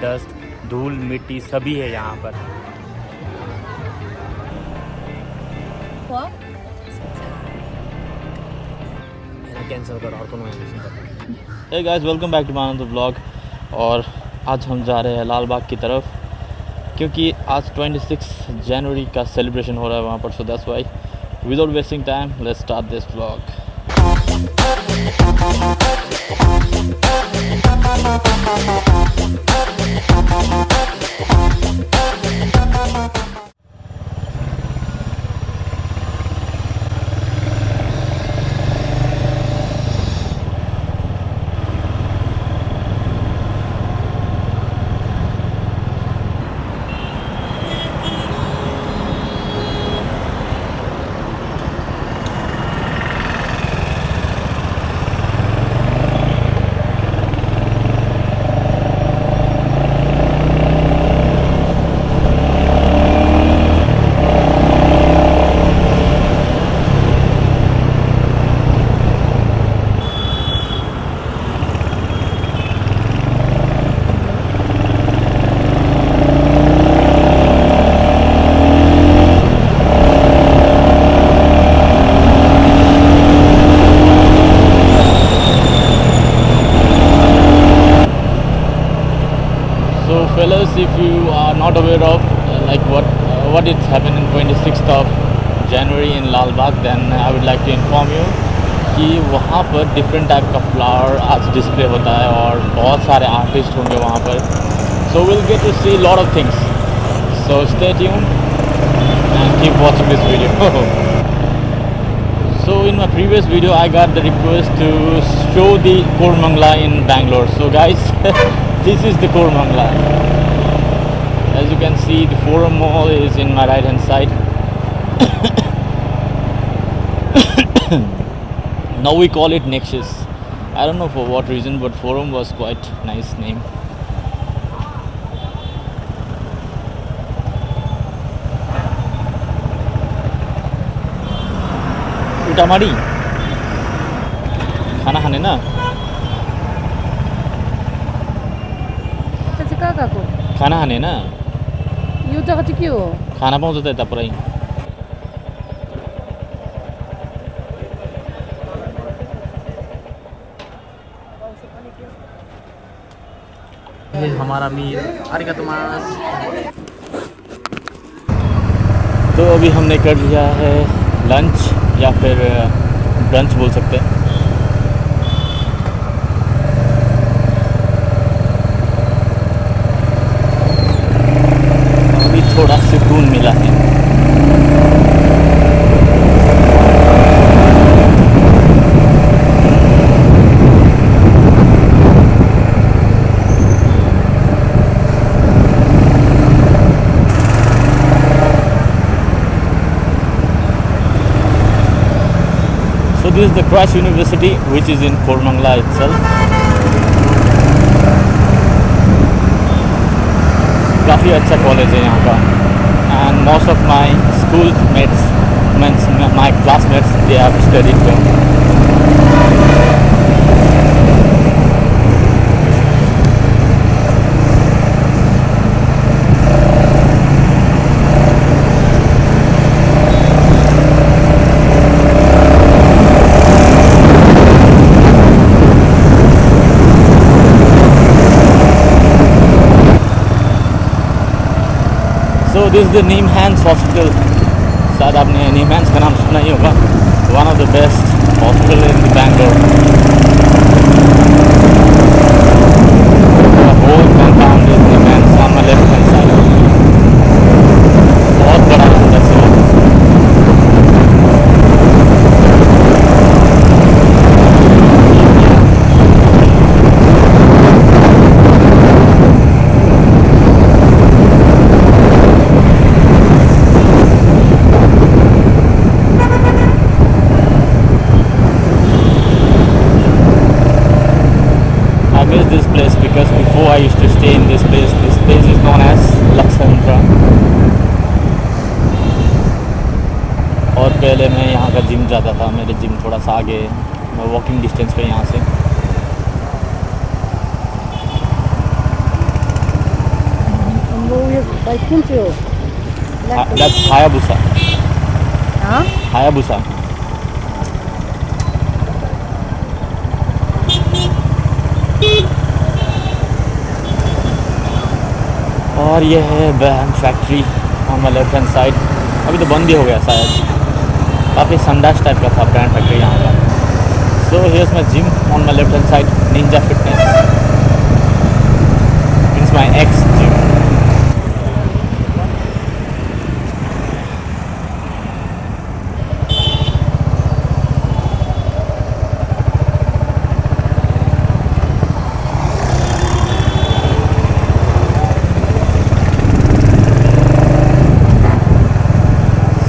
Dust, धूल, मिट्टी सभी है यहाँ पर। कैंसिल करो और hey guys, welcome back to my another vlog. और आज हम जा रहे हैं लाल बाग की तरफ क्योंकि आज 26 जनवरी का सेलिब्रेशन हो रहा है वहाँ पर। So that's why without wasting time let's start this vlog. Fellas, if you are not aware of what it's happened in 26th of January in Lal Bagh, then I would like to inform you कि वहाँ पर different type का flower आज display होता है और बहुत सारे artist होंगे वहाँ पर. So we'll get to see a lot of things. So stay tuned and keep watching this video. So in my previous video I got the request to show the Koramangala in Bangalore. So guys, this is the Koramangala. As you can see, the Forum Mall is in my right hand side. Now we call it Nexus. I don't know for what reason, but Forum was quite nice name. Utamari खाना खाने ना खाना खाने ना यो जग्गा चाहिँ के हो खाना पाउँछ त यता पुरै ये हमारा मील आरिगातोमास। तो अभी हमने कर लिया है लंच या फिर ब्रंच बोल सकते हैं। थोड़ा सुकून मिला है। So this is the Christ University which is in Koramangala itself. काफ़ी अच्छा कॉलेज है यहाँ का and most of my school mates, my classmates, they have studied there. So this is the Nimhans Hospital. शायद आपने Nimhans का नाम सुना ही होगा. One of the best hospital in Bangalore. The whole compound is Nimhans on my left hand side. बहुत बड़ा है सो. This place because before I used to stay in this place. This place is known as Luxembourg. और पहले मैं यहाँ का gym जाता था. मेरे जिम थोड़ा सा आगे, मैं वॉकिंग डिस्टेंस पे यहाँ से. think so. That's Hayabusa. Huh? Hayabusa. और ये है बैम factory on my left hand side. अभी तो बंद भी हो गया शायद. काफ़ी संडास टाइप का था ब्रांड फैक्ट्री यहाँ का. So here's my gym on my left hand side. Ninja Fitness means my ex gym.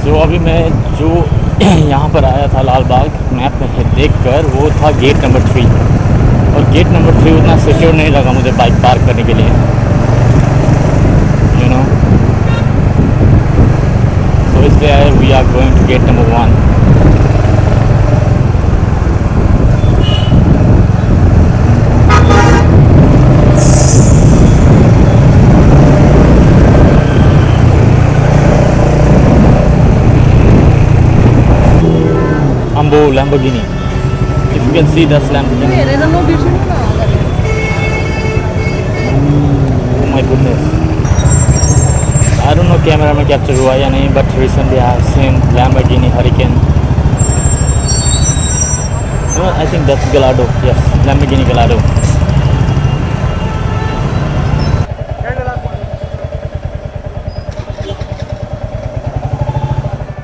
तो अभी मैं जो यहाँ पर आया था लाल बाग मैप में देख कर, वो था गेट नंबर 3. और गेट नंबर 3 उतना सिक्योर नहीं लगा मुझे बाइक पार्क करने के लिए, यू नो. सो इसलिए we are going to get number 1. Lamborghini. If you can see, that's Lamborghini. Oh my goodness. I don't know camera में capture हुआ या नहीं, but recently I have seen Lamborghini Hurricane. No, I think that's Gallardo. Yes, Lamborghini Gallardo.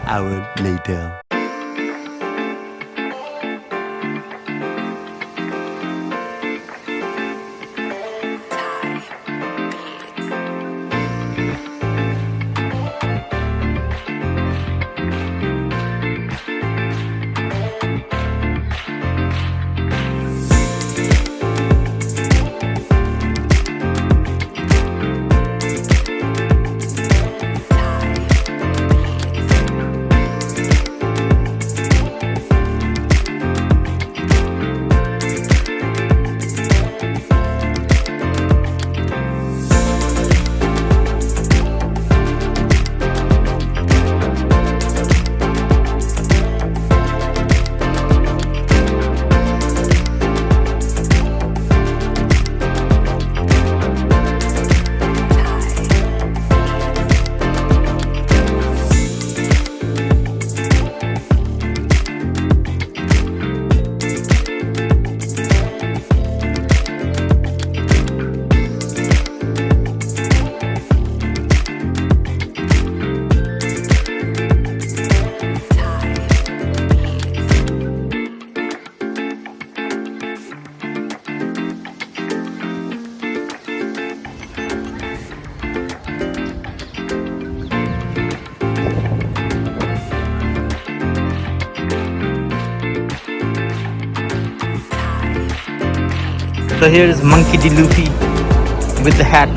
Hour later. So here is Monkey D. Luffy with the hat.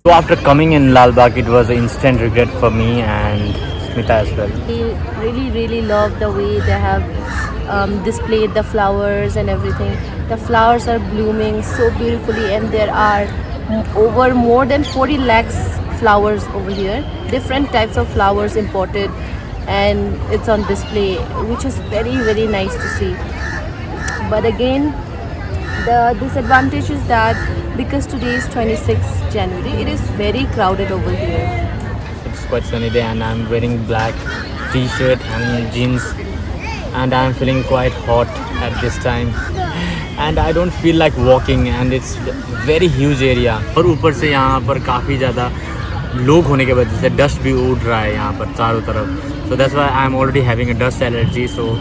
So after coming in Lal Bagh, it was an instant regret for me and Smita as well. We really love the way they have displayed the flowers and everything. The flowers are blooming so beautifully, and there are over more than 40 lakhs flowers over here. Different types of flowers imported, and it's on display, which is very nice to see. But again, the disadvantage is that because today is 26th January, it is very crowded over here. It's quite sunny day and I'm wearing black t-shirt and jeans and I'm feeling quite hot at this time and I don't feel like walking and it's very huge area. और ऊपर से यहाँ पर काफ़ी ज़्यादा लोग होने के वजह से डस्ट भी उड़ रहा है यहाँ पर चारों तरफ. So that's why I'm already having a dust allergy, so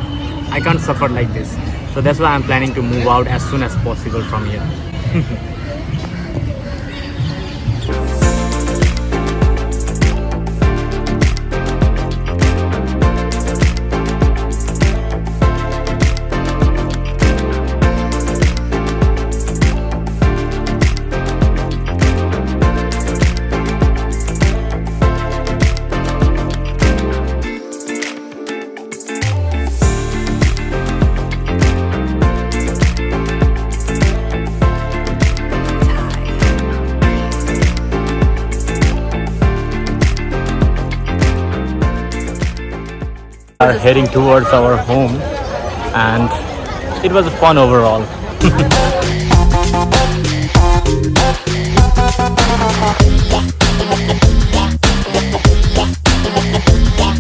I can't suffer like this. So that's why I'm planning to move out as soon as possible from here. are heading towards our home, and it was fun overall.